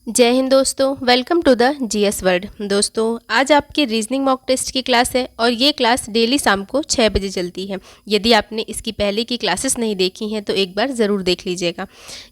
जय हिंद दोस्तों, welcome to the GS world. दोस्तों, आज आपके रीजनिंग मॉक टेस्ट की क्लास है और ये क्लास डेली शाम को 6 बजे चलती है। यदि आपने इसकी पहले की क्लासेस नहीं देखी हैं तो एक बार ज़रूर देख लीजिएगा।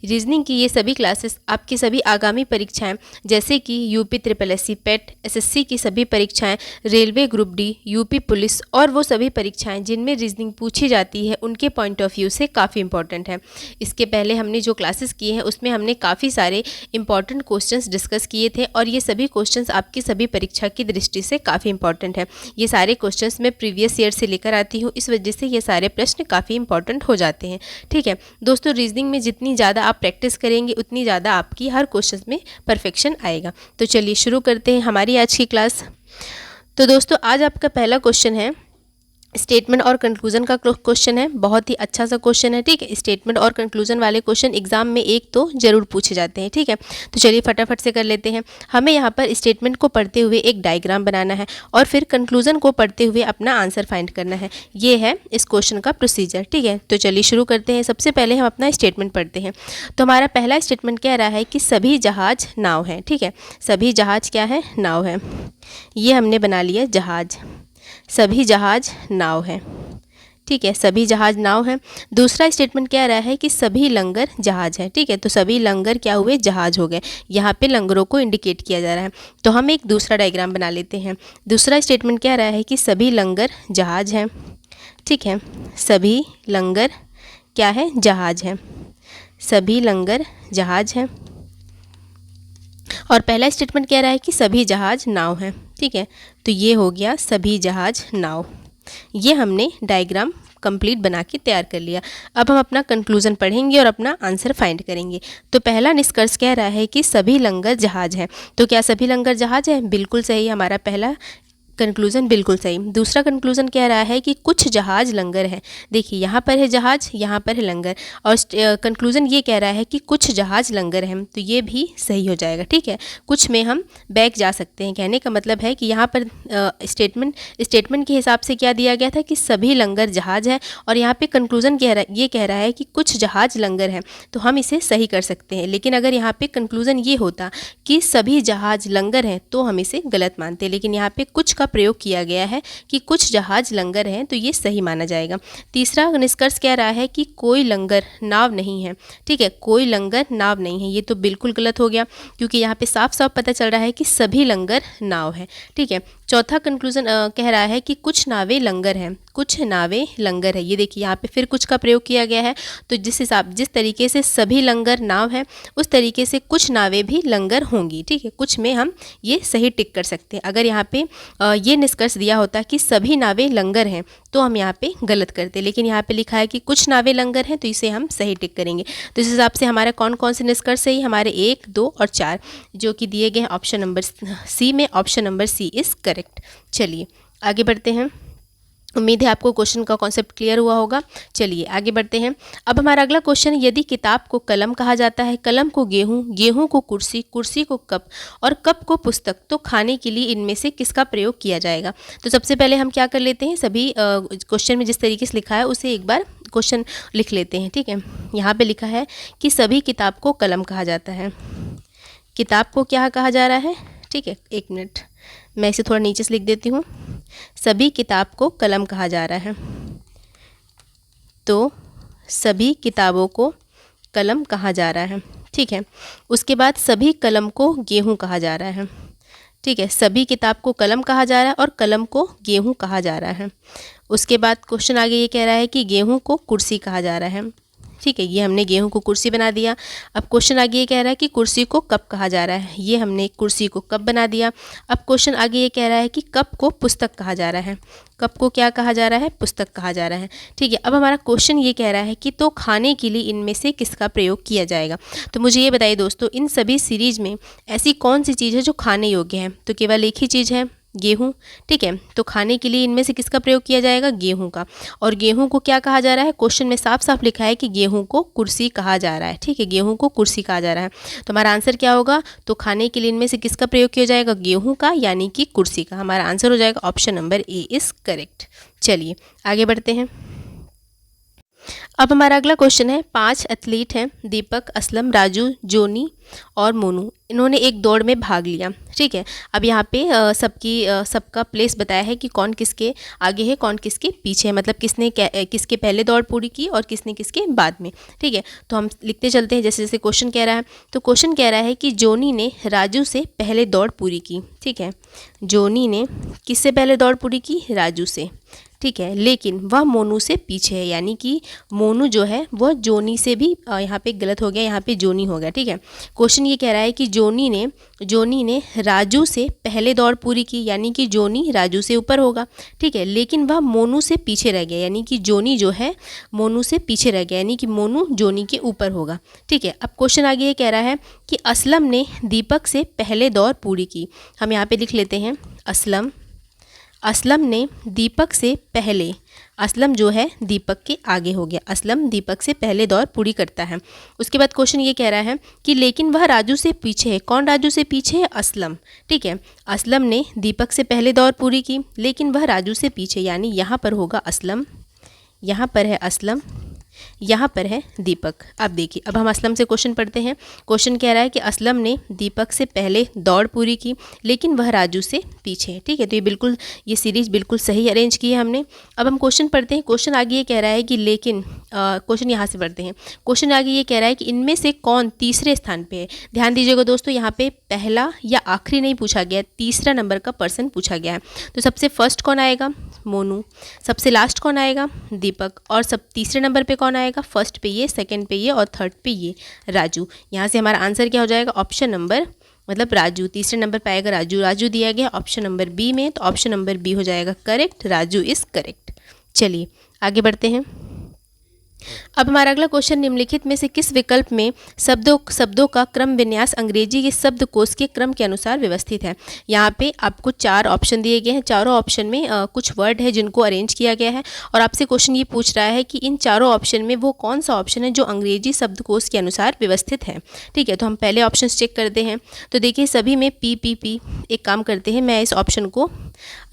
रीजनिंग की ये सभी क्लासेस आपकी सभी आगामी परीक्षाएं जैसे कि यूपी ट्रिपल एससी पेट, एसएससी की सभी परीक्षाएँ, railway group D, UP police और वो सभी परीक्षाएँ जिनमें रीजनिंग पूछी जाती है उनके पॉइंट ऑफ व्यू से काफ़ी इंपॉर्टेंट है। इसके पहले हमने जो क्लासेस की हैं उसमें हमने काफ़ी सारे इंपॉर्टेंट क्वेश्चंस डिस्कस किए थे और ये सभी क्वेश्चंस आपकी सभी परीक्षा की दृष्टि से काफ़ी इंपॉर्टेंट है। ये सारे क्वेश्चंस मैं प्रीवियस ईयर से लेकर आती हूँ, इस वजह से ये सारे प्रश्न काफ़ी इंपॉर्टेंट हो जाते हैं। ठीक है दोस्तों, रीजनिंग में जितनी ज़्यादा आप प्रैक्टिस करेंगे उतनी ज़्यादा आपकी हर क्वेश्चन में परफेक्शन आएगा। तो चलिए शुरू करते हैं हमारी आज की क्लास। तो दोस्तों, आज आपका पहला क्वेश्चन है स्टेटमेंट और कंक्लूजन का क्वेश्चन है। बहुत ही अच्छा सा क्वेश्चन है। ठीक है, स्टेटमेंट और कंक्लूजन वाले क्वेश्चन एग्जाम में एक तो जरूर पूछे जाते हैं। ठीक है, तो चलिए फटाफट से कर लेते हैं। हमें यहाँ पर स्टेटमेंट को पढ़ते हुए एक डायग्राम बनाना है और फिर कंक्लूजन को पढ़ते हुए अपना आंसर फाइंड करना है। ये है इस क्वेश्चन का प्रोसीजर। ठीक है, तो चलिए शुरू करते हैं। सबसे पहले हम अपना स्टेटमेंट पढ़ते हैं। तो हमारा पहला स्टेटमेंट कह रहा है कि सभी जहाज नाव हैं। ठीक है, सभी जहाज क्या है? नाव है। ये हमने बना लिया जहाज, सभी जहाज नाव है। ठीक है, सभी जहाज नाव है। दूसरा स्टेटमेंट क्या रहा है कि सभी लंगर जहाज है। ठीक है, तो सभी लंगर क्या हुए? जहाज हो गए। यहाँ पे लंगरों को इंडिकेट किया जा रहा है। तो हम एक दूसरा डायग्राम बना लेते हैं। दूसरा स्टेटमेंट क्या रहा है कि सभी लंगर जहाज हैं। ठीक है, सभी लंगर क्या है? जहाज है। सभी लंगर जहाज हैं। और पहला स्टेटमेंट कह रहा है कि सभी जहाज नाव हैं। ठीक है, तो ये हो गया सभी जहाज नाव। ये हमने डायग्राम कंप्लीट बना के तैयार कर लिया। अब हम अपना कंक्लूजन पढ़ेंगे और अपना आंसर फाइंड करेंगे। तो पहला निष्कर्ष कह रहा है कि सभी लंगर जहाज हैं। तो क्या सभी लंगर जहाज हैं? बिल्कुल सही, हमारा पहला कंक्लूजन बिल्कुल सही। दूसरा कंक्लूजन कह रहा है कि कुछ जहाज लंगर है। देखिए, यहाँ पर है जहाज, यहाँ पर है लंगर, और कंक्लूजन ये कह रहा है कि कुछ जहाज लंगर हैं। तो ये भी सही हो जाएगा। ठीक है, कुछ में हम बैक जा सकते हैं। कहने का मतलब है कि यहाँ पर स्टेटमेंट के हिसाब से क्या दिया गया था कि सभी लंगर जहाज है, और यहाँ पे कंक्लूजन ये कह रहा है कि कुछ जहाज लंगर हैं। तो हम इसे सही कर सकते हैं। लेकिन अगर यहाँ पे कंक्लूजन ये होता कि सभी जहाज लंगर हैं तो हम इसे गलत मानते। लेकिन यहाँ पे कुछ का प्रयोग किया गया है कि कुछ जहाज लंगर हैं, तो ये सही माना जाएगा। तीसरा निष्कर्ष कह रहा है कि कोई लंगर नाव नहीं है। ठीक है, कोई लंगर नाव नहीं है। ये तो बिल्कुल गलत हो गया, क्योंकि यहाँ पे साफ साफ पता चल रहा है कि सभी लंगर नाव है। ठीक है, चौथा कंक्लूजन कह रहा है कि कुछ नावें लंगर हैं। कुछ नावें लंगर है। ये देखिए, यहाँ पे फिर कुछ का प्रयोग किया गया है। तो जिस तरीके से सभी लंगर नाव है, उस तरीके से कुछ नावें भी लंगर होंगी। ठीक है, कुछ में हम ये सही टिक कर सकते हैं। अगर यहाँ पे ये निष्कर्ष दिया होता कि सभी नावें लंगर हैं तो हम यहाँ पे गलत करते। लेकिन यहाँ पे लिखा है कि कुछ नावें लंगर हैं, तो इसे हम सही टिक करेंगे। तो इस हिसाब से हमारा कौन कौन से निष्कर्ष सही? हमारे 1, 2 और 4 जो कि दिए गए हैं ऑप्शन नंबर सी में। Option number C is correct. चलिए आगे बढ़ते हैं। उम्मीद है आपको क्वेश्चन का कॉन्सेप्ट क्लियर हुआ होगा। चलिए आगे बढ़ते हैं। अब हमारा अगला क्वेश्चन, यदि किताब को कलम कहा जाता है, कलम को गेहूं, गेहूं को कुर्सी, कुर्सी को कप और कप को पुस्तक, तो खाने के लिए इनमें से किसका प्रयोग किया जाएगा? तो सबसे पहले हम क्या कर लेते हैं, सभी क्वेश्चन में जिस तरीके से लिखा है उसे एक बार क्वेश्चन लिख लेते हैं। ठीक है, यहाँ पे लिखा है कि सभी किताब को कलम कहा जाता है। किताब को क्या कहा जा रहा है? ठीक है, एक मिनट, मैं इसे थोड़ा नीचे से लिख देती हूँ। सभी किताब को कलम कहा जा रहा है। तो सभी किताबों को कलम कहा जा रहा है। ठीक है, उसके बाद सभी कलम को गेहूं कहा जा रहा है। ठीक है, सभी किताब को कलम कहा जा रहा है और कलम को गेहूं कहा जा रहा है। उसके बाद क्वेश्चन आगे ये कह रहा है कि गेहूं को कुर्सी कहा जा रहा है। ठीक है, ये हमने गेहूं को कुर्सी बना दिया। अब क्वेश्चन आगे ये कह रहा है कि कुर्सी को कप कहा जा रहा है। ये हमने कुर्सी को कप बना दिया। अब क्वेश्चन आगे ये कह रहा है कि कप को पुस्तक कहा जा रहा है। कप को क्या कहा जा रहा है? पुस्तक कहा जा रहा है। ठीक है, अब हमारा क्वेश्चन ये कह रहा है कि तो खाने के लिए इनमें से किसका प्रयोग किया जाएगा? तो मुझे ये बताइए दोस्तों, इन सभी सीरीज में ऐसी कौन सी चीज़ है जो खाने योग्य है? तो केवल एक ही चीज़ है, गेहूं। ठीक है, तो खाने के लिए इनमें से किसका प्रयोग किया जाएगा? गेहूं का। और गेहूं को क्या कहा जा रहा है? क्वेश्चन में साफ साफ लिखा है कि गेहूं को कुर्सी कहा जा रहा है। ठीक है, गेहूं को कुर्सी कहा जा रहा है। तो हमारा आंसर क्या होगा? तो खाने के लिए इनमें से किसका प्रयोग किया जाएगा? गेहूं का, यानी कि कुर्सी का। हमारा आंसर हो जाएगा option number A is correct. चलिए आगे बढ़ते हैं। अब हमारा अगला क्वेश्चन है, 5 एथलीट हैं, दीपक, असलम, राजू, जोनी, और मोनू, इन्होंने एक दौड़ में भाग लिया। ठीक है, अब यहाँ पे सबका प्लेस बताया है कि कौन किसके आगे है, कौन किसके पीछे है, मतलब किसने किसके पहले दौड़ पूरी की और किसने किसके बाद में। ठीक है, तो हम लिखते चलते हैं जैसे जैसे क्वेश्चन कह रहा है। तो क्वेश्चन कह रहा है कि जोनी ने राजू से पहले दौड़ पूरी की। ठीक है, जोनी ने किससे पहले दौड़ पूरी की? राजू से। ठीक है, लेकिन वह मोनू से पीछे है, यानी कि मोनू जो है वह जोनी से भी, यहाँ पे गलत हो गया, यहाँ पे जोनी हो गया। ठीक है, क्वेश्चन ये कह रहा है कि जोनी ने राजू से पहले दौड़ पूरी की, यानी कि जोनी राजू से ऊपर होगा। ठीक है, लेकिन वह मोनू से पीछे रह गया, यानी कि जोनी जो है मोनू से पीछे रह गया, यानी कि मोनू जोनी के ऊपर होगा। ठीक है, अब क्वेश्चन आगे ये कह रहा है कि असलम ने दीपक से पहले दौड़ पूरी की। हम यहाँ पे लिख लेते हैं असलम ने दीपक से पहले, असलम जो है दीपक के आगे हो गया, असलम दीपक से पहले दौड़ पूरी करता है। उसके बाद क्वेश्चन ये कह रहा है कि लेकिन वह राजू से पीछे है। कौन राजू से पीछे है? असलम। ठीक है, असलम ने दीपक से पहले दौड़ पूरी की, लेकिन वह राजू से पीछे, यानी यहाँ पर होगा असलम, यहाँ पर है असलम, यहाँ पर है दीपक। अब देखिए, अब हम असलम से क्वेश्चन पढ़ते हैं। क्वेश्चन कह रहा है कि असलम ने दीपक से पहले दौड़ पूरी की, लेकिन वह राजू से पीछे है। ठीक है, तो ये सीरीज बिल्कुल सही अरेंज की है हमने। अब हम क्वेश्चन पढ़ते हैं। क्वेश्चन आगे ये कह रहा है कि लेकिन, क्वेश्चन यहाँ से पढ़ते हैं। क्वेश्चन आगे ये कह रहा है कि इनमें से कौन तीसरे स्थान पे है। ध्यान दीजिएगा दोस्तों, यहाँ पे पहला या आखिरी नहीं पूछा गया, तीसरा नंबर का पर्सन पूछा गया है। तो सबसे फर्स्ट कौन आएगा? मोनू। सबसे लास्ट कौन आएगा? दीपक। और तीसरे नंबर पे कौन आएगा? फर्स्ट पे ये, सेकंड पे ये और थर्ड पे ये राजू। यहाँ से हमारा आंसर क्या हो जाएगा? ऑप्शन नंबर, मतलब राजू। तीसरे नंबर पे आएगा राजू। राजू दिया गया ऑप्शन नंबर बी में, तो ऑप्शन नंबर बी हो जाएगा करेक्ट, राजू इज़ करेक्ट। चलिए आगे बढ़ते हैं। अब हमारा अगला क्वेश्चन, निम्नलिखित में से किस विकल्प में शब्दों का क्रम विन्यास अंग्रेजी के शब्दकोश के क्रम के अनुसार व्यवस्थित है। यहाँ पे आपको 4 ऑप्शन दिए गए हैं। चारों ऑप्शन में कुछ वर्ड है जिनको अरेंज किया गया है, और आपसे क्वेश्चन ये पूछ रहा है कि इन चारों ऑप्शन में वो कौन सा ऑप्शन है जो अंग्रेजी शब्दकोश के अनुसार व्यवस्थित है। ठीक है, तो हम पहले ऑप्शन चेक करते हैं। तो देखिए, सभी में पी। एक काम करते हैं, मैं इस ऑप्शन को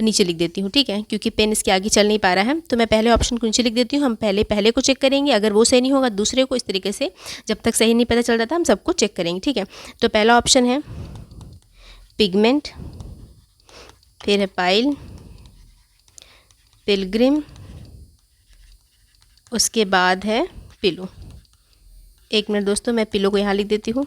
नीचे लिख देती हूँ। ठीक है, क्योंकि पेन इसके आगे चल नहीं पा रहा है, तो मैं पहले ऑप्शन को नीचे लिख देती हूँ। हम पहले को चेक करेंगे, अगर वो सही नहीं होगा दूसरे को, इस तरीके से जब तक सही नहीं पता चल रहा था हम सबको चेक करेंगे। ठीक है, तो पहला ऑप्शन है पिगमेंट, फिर है पाइल, पिलग्रिम, उसके बाद है पिलो। 1 मिनट दोस्तों, मैं पिलो को यहाँ लिख देती हूँ।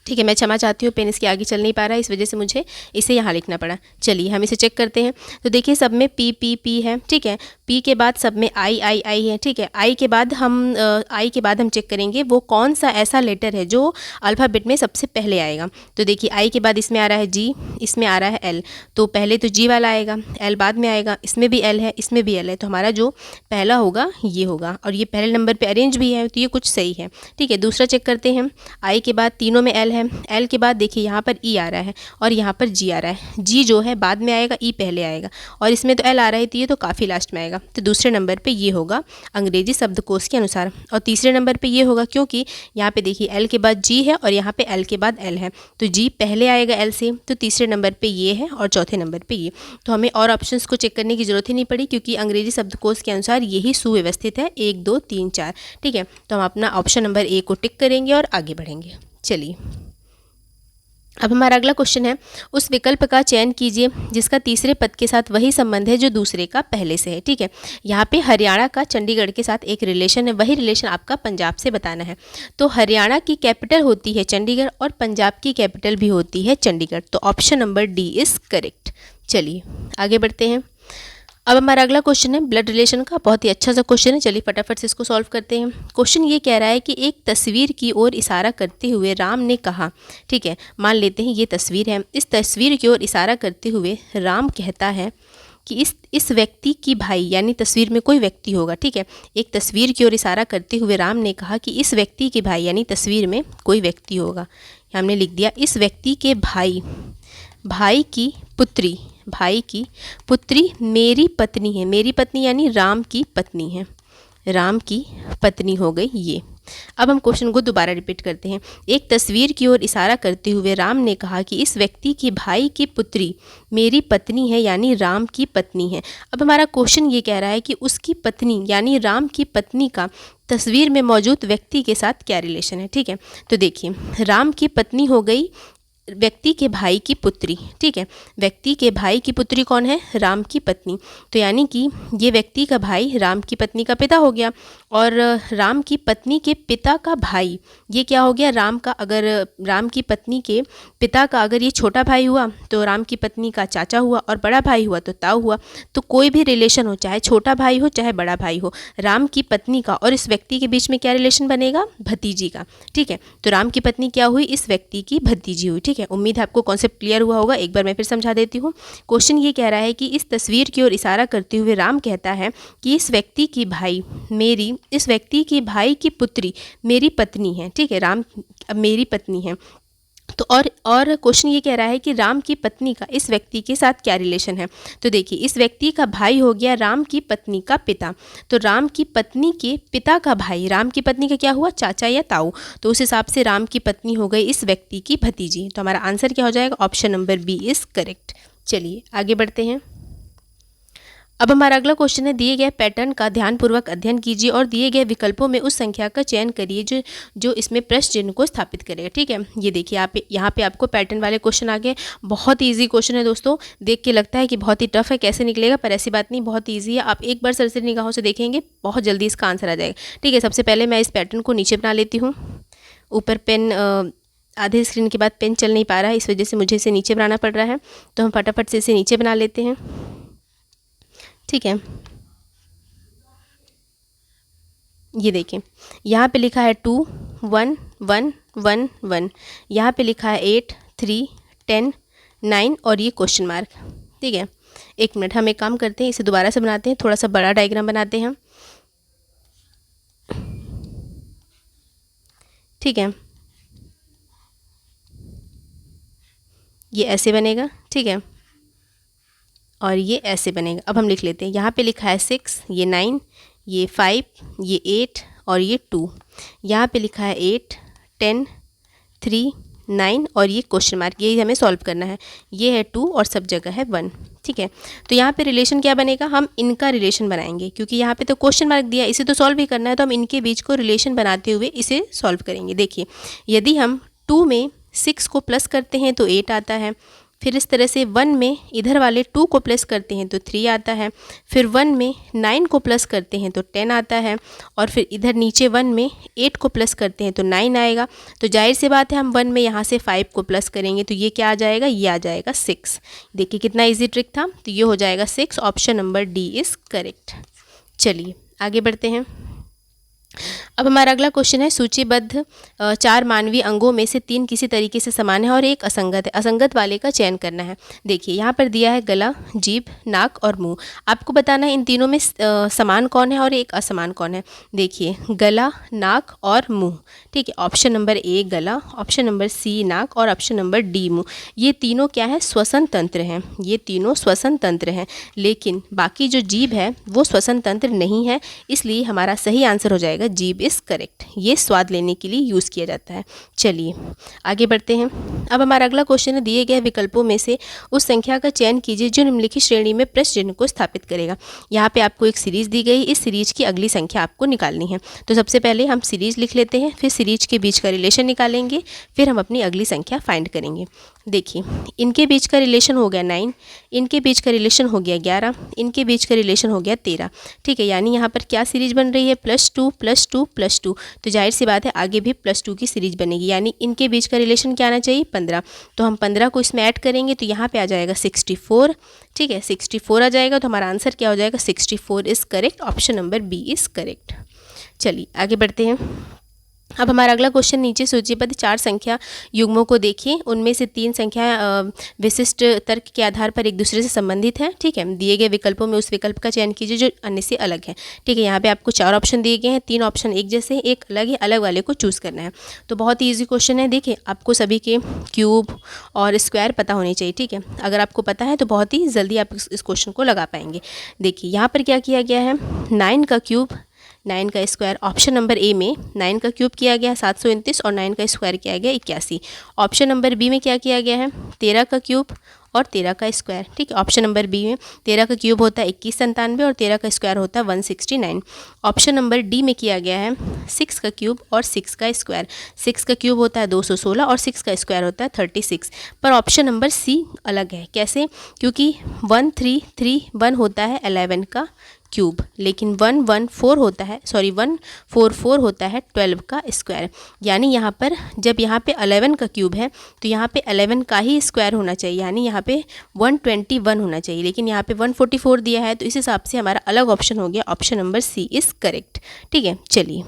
ठीक है, मैं क्षमा चाहती हूँ, पेन इसके आगे चल नहीं पा रहा है, इस वजह से मुझे इसे यहाँ लिखना पड़ा। चलिए हम इसे चेक करते हैं। तो देखिए, सब में पी है। ठीक है, पी के बाद सब में आई है। ठीक है, आई के बाद हम चेक करेंगे वो कौन सा ऐसा लेटर है जो अल्फ़ाबेट में सबसे पहले आएगा। तो देखिए, आई के बाद इसमें आ रहा है जी, इसमें आ रहा है एल, तो पहले तो जी वाला आएगा, एल बाद में आएगा, इसमें भी एल है, इसमें भी एल है, तो हमारा जो पहला होगा ये होगा, और ये पहले नंबर पर अरेंज भी है, तो ये कुछ सही है। ठीक है, दूसरा चेक करते हैं। आई के बाद तीनों में एल है, एल के बाद देखिए यहाँ पर ई आ रहा है और यहाँ पर जी आ रहा है। जी जो है बाद में आएगा, ई पहले आएगा, और इसमें तो एल आ रहा है, तो ये तो काफ़ी लास्ट में आएगा। तो दूसरे नंबर पे ये होगा अंग्रेजी शब्दकोश के अनुसार, और तीसरे नंबर पे ये होगा क्योंकि यहाँ पे देखिए एल के बाद जी है और यहाँ पे एल के बाद एल है, तो जी पहले आएगा एल से, तो तीसरे नंबर पे ये है और चौथे नंबर पे ये। तो हमें और ऑप्शंस को चेक करने की ज़रूरत ही नहीं पड़ी, क्योंकि अंग्रेजी शब्दकोश के अनुसार यही सुव्यवस्थित है, 1 2 3 4। ठीक है, तो हम अपना ऑप्शन नंबर ए को टिक करेंगे और आगे बढ़ेंगे। चलिए, अब हमारा अगला क्वेश्चन है, उस विकल्प का चयन कीजिए जिसका तीसरे पद के साथ वही संबंध है जो दूसरे का पहले से है। ठीक है, यहाँ पे हरियाणा का चंडीगढ़ के साथ एक रिलेशन है, वही रिलेशन आपका पंजाब से बताना है। तो हरियाणा की कैपिटल होती है चंडीगढ़ और पंजाब की कैपिटल भी होती है चंडीगढ़, तो option number D is correct. चलिए आगे बढ़ते हैं। अब हमारा अगला क्वेश्चन है ब्लड रिलेशन का, बहुत ही अच्छा सा क्वेश्चन है। चलिए फटाफट से इसको सॉल्व करते हैं। क्वेश्चन ये कह रहा है कि एक तस्वीर की ओर इशारा करते हुए राम ने कहा, ठीक है, मान लेते हैं ये तस्वीर है, इस तस्वीर की ओर इशारा करते हुए राम कहता है कि इस व्यक्ति की भाई, यानी तस्वीर में कोई व्यक्ति होगा। ठीक है, एक तस्वीर की ओर इशारा करते हुए राम ने कहा कि इस व्यक्ति के भाई, यानी तस्वीर में कोई व्यक्ति होगा। हमने लिख दिया इस व्यक्ति के भाई की पुत्री मेरी पत्नी है। मेरी पत्नी यानी राम की पत्नी है, राम की पत्नी हो गई ये। अब हम क्वेश्चन को दोबारा रिपीट करते हैं। एक तस्वीर की ओर इशारा करते हुए राम ने कहा कि इस व्यक्ति की भाई की पुत्री मेरी पत्नी है, यानी राम की पत्नी है। अब हमारा क्वेश्चन ये कह रहा है कि उसकी पत्नी यानी राम की पत्नी का तस्वीर में मौजूद व्यक्ति के साथ क्या रिलेशन है। ठीक है, तो देखिए राम की पत्नी हो गई व्यक्ति के भाई की पुत्री। ठीक है, व्यक्ति के भाई की पुत्री कौन है? राम की पत्नी। तो यानी कि ये व्यक्ति का भाई राम की पत्नी का पिता हो गया, और राम की पत्नी के पिता का भाई ये क्या हो गया? अगर राम की पत्नी के पिता का अगर ये छोटा भाई हुआ तो राम की पत्नी का चाचा हुआ, और बड़ा भाई हुआ तो ताऊ हुआ। तो कोई भी रिलेशन हो, चाहे छोटा भाई हो चाहे बड़ा भाई हो, राम की पत्नी का और इस व्यक्ति के बीच में क्या रिलेशन बनेगा? भतीजी का। ठीक है, तो राम की पत्नी क्या हुई? इस व्यक्ति की भतीजी हुई। ठीक है, उम्मीद है आपको कॉन्सेप्ट क्लियर हुआ होगा। एक बार मैं फिर समझा देती हूँ। क्वेश्चन ये कह रहा है कि इस तस्वीर की ओर इशारा करते हुए राम कहता है कि इस व्यक्ति भाई की पुत्री मेरी पत्नी है। ठीक है, राम अब मेरी पत्नी है। तो और क्वेश्चन ये कह रहा है कि राम की पत्नी का इस व्यक्ति के साथ क्या रिलेशन है। तो देखिए इस व्यक्ति का भाई हो गया राम की पत्नी का पिता, तो राम की पत्नी के पिता का भाई राम की पत्नी का क्या हुआ? चाचा या ताऊ। तो उस हिसाब से राम की पत्नी हो गई इस व्यक्ति की भतीजी। तो हमारा आंसर क्या हो जाएगा? Option number B is correct. चलिए आगे बढ़ते हैं। अब हमारा अगला क्वेश्चन है, दिए गए पैटर्न का ध्यानपूर्वक अध्ययन कीजिए और दिए गए विकल्पों में उस संख्या का चयन करिए जो इसमें प्रश्न चिन्ह को स्थापित करेगा। ठीक है, ये देखिए यहाँ पे आपको पैटर्न वाले क्वेश्चन आ गए। बहुत ही ईजी क्वेश्चन है दोस्तों, देख के लगता है कि बहुत ही टफ है, कैसे निकलेगा, पर ऐसी बात नहीं, बहुत ईजी है। आप एक बार सरसरी निगाहों से देखेंगे बहुत जल्दी इसका आंसर आ जाएगा। ठीक है, सबसे पहले मैं इस पैटर्न को नीचे बना लेती हूँ। ऊपर पेन आधे स्क्रीन के बाद पेन चल नहीं पा रहा है, इस वजह से मुझे इसे नीचे बनाना पड़ रहा है। तो हम फटाफट से इसे नीचे बना लेते हैं। ठीक है, ये देखिए यहाँ पे लिखा है 2 1 1 1 1, यहाँ पे लिखा है 8 3 10 9 और ये क्वेश्चन मार्क। ठीक है, एक मिनट, हम एक काम करते हैं, इसे दोबारा से बनाते हैं, थोड़ा सा बड़ा डायग्राम बनाते हैं। ठीक है, ये ऐसे बनेगा। ठीक है, और ये ऐसे बनेगा। अब हम लिख लेते हैं, यहाँ पे लिखा है 6, ये 9, ये 5, ये 8 और ये 2। यहाँ पे लिखा है 8 10 3 9 और ये क्वेश्चन मार्क, यही हमें सॉल्व करना है। ये है 2 और सब जगह है 1। ठीक है, तो यहाँ पे रिलेशन क्या बनेगा? हम इनका रिलेशन बनाएंगे, क्योंकि यहाँ पे तो क्वेश्चन मार्क दिया, इसे तो सॉल्व ही करना है, तो हम इनके बीच को रिलेशन बनाते हुए इसे सॉल्व करेंगे। देखिए यदि हम 2 में 6 को प्लस करते हैं तो 8 आता है, फिर इस तरह से 1 में इधर वाले 2 को प्लस करते हैं तो 3 आता है, फिर 1 में 9 को प्लस करते हैं तो 10 आता है, और फिर इधर नीचे 1 में 8 को प्लस करते हैं तो 9 आएगा। तो जाहिर सी बात है हम 1 में यहाँ से 5 को प्लस करेंगे तो ये क्या आ जाएगा? ये आ जाएगा 6। देखिए कितना ईजी ट्रिक था, तो ये हो जाएगा 6। Option number D is correct. चलिए आगे बढ़ते हैं। अब हमारा अगला क्वेश्चन है, सूचीबद्ध 4 मानवीय अंगों में से 3 किसी तरीके से समान है और एक असंगत है, असंगत वाले का चयन करना है। देखिए यहाँ पर दिया है गला, जीभ, नाक और मुंह। आपको बताना है इन तीनों में समान कौन है और एक असमान कौन है। देखिए गला, नाक और मुंह। ठीक है, ऑप्शन नंबर ए गला, ऑप्शन नंबर सी नाक और ऑप्शन नंबर डी मुंह। ये तीनों क्या है? श्वसन तंत्र हैं, ये तीनों श्वसन तंत्र हैं, लेकिन बाकी जो जीभ है वो श्वसन तंत्र नहीं है, इसलिए हमारा सही आंसर हो जाएगा जीभ इज़ करेक्ट। ये स्वाद लेने के लिए यूज़ किया जाता है। चलिए आगे बढ़ते हैं। अब हमारा अगला क्वेश्चन है, दिए गए विकल्पों में से उस संख्या का चयन कीजिए जो निम्नलिखित श्रेणी में प्रश्न चिन्ह को स्थापित करेगा। यहाँ पे आपको एक सीरीज़ दी गई, इस सीरीज की अगली संख्या आपको निकालनी है। तो सबसे पहले हम सीरीज लिख लेते हैं, फिर सीरीज के बीच का रिलेशन निकालेंगे, फिर हम अपनी अगली संख्या फाइंड करेंगे। देखिए इनके बीच का रिलेशन हो गया 9, इनके बीच का रिलेशन हो गया 11, इनके बीच का रिलेशन हो गया 13। ठीक है, यानी यहाँ पर क्या सीरीज बन रही है? +2 +2 +2। तो जाहिर सी बात है आगे भी +2 की सीरीज बनेगी, यानी इनके बीच का रिलेशन क्या आना चाहिए? 15। तो हम 15 को इसमें ऐड करेंगे तो यहाँ पे आ जाएगा 64। ठीक है, 64 आ जाएगा, तो हमारा आंसर क्या हो जाएगा? 64 is correct. Option number B is correct. चलिए आगे बढ़ते हैं। अब हमारा अगला क्वेश्चन, नीचे सूचीबद्ध 4 संख्या युग्मों को देखिए, उनमें से 3 संख्या विशिष्ट तर्क के आधार पर एक दूसरे से संबंधित है। ठीक है, दिए गए विकल्पों में उस विकल्प का चयन कीजिए जो अन्य से अलग है। ठीक है, यहाँ पे आपको 4 ऑप्शन दिए गए हैं, 3 ऑप्शन एक जैसे, एक अलग है, अलग वाले को चूज़ करना है। तो बहुत ही ईजी क्वेश्चन है। देखिए आपको सभी के क्यूब और स्क्वायर पता होने चाहिए। ठीक है, अगर आपको पता है तो बहुत ही जल्दी आप इस क्वेश्चन को लगा पाएंगे। देखिए यहाँ पर क्या किया गया है? 9 का क्यूब, 9 का स्क्वायर। ऑप्शन नंबर ए में 9 का क्यूब किया गया 729 और 9 का स्क्वायर किया गया 81। ऑप्शन नंबर बी में क्या किया गया है? 13 का क्यूब और 13 का स्क्वायर। ठीक है, ऑप्शन नंबर बी में 13 का क्यूब होता है 2197 और 13 का स्क्वायर होता है 169। ऑप्शन नंबर डी में किया गया है 6 का क्यूब और 6 का स्क्वायर। 6 का क्यूब होता है 216 और 6 का स्क्वायर होता है 36। पर ऑप्शन नंबर सी अलग है। कैसे? क्योंकि 1331 होता है 11 का क्यूब, लेकिन 144 होता है 12 का स्क्वायर। यानी यहाँ पर जब यहाँ पे 11 का क्यूब है तो यहाँ पे 11 का ही स्क्वायर होना चाहिए, यानी यहाँ पे 121 होना चाहिए, लेकिन यहाँ पे 144 दिया है, तो इस हिसाब से हमारा अलग ऑप्शन हो गया। Option number C is correct. ठीक है, चलिए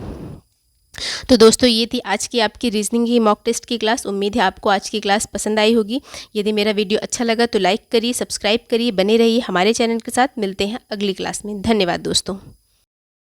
तो दोस्तों ये थी आज की आपकी रीजनिंग की मॉक टेस्ट की क्लास। उम्मीद है आपको आज की क्लास पसंद आई होगी। यदि मेरा वीडियो अच्छा लगा तो लाइक करिए, सब्सक्राइब करिए, बने रहिए हमारे चैनल के साथ। मिलते हैं अगली क्लास में। धन्यवाद दोस्तों।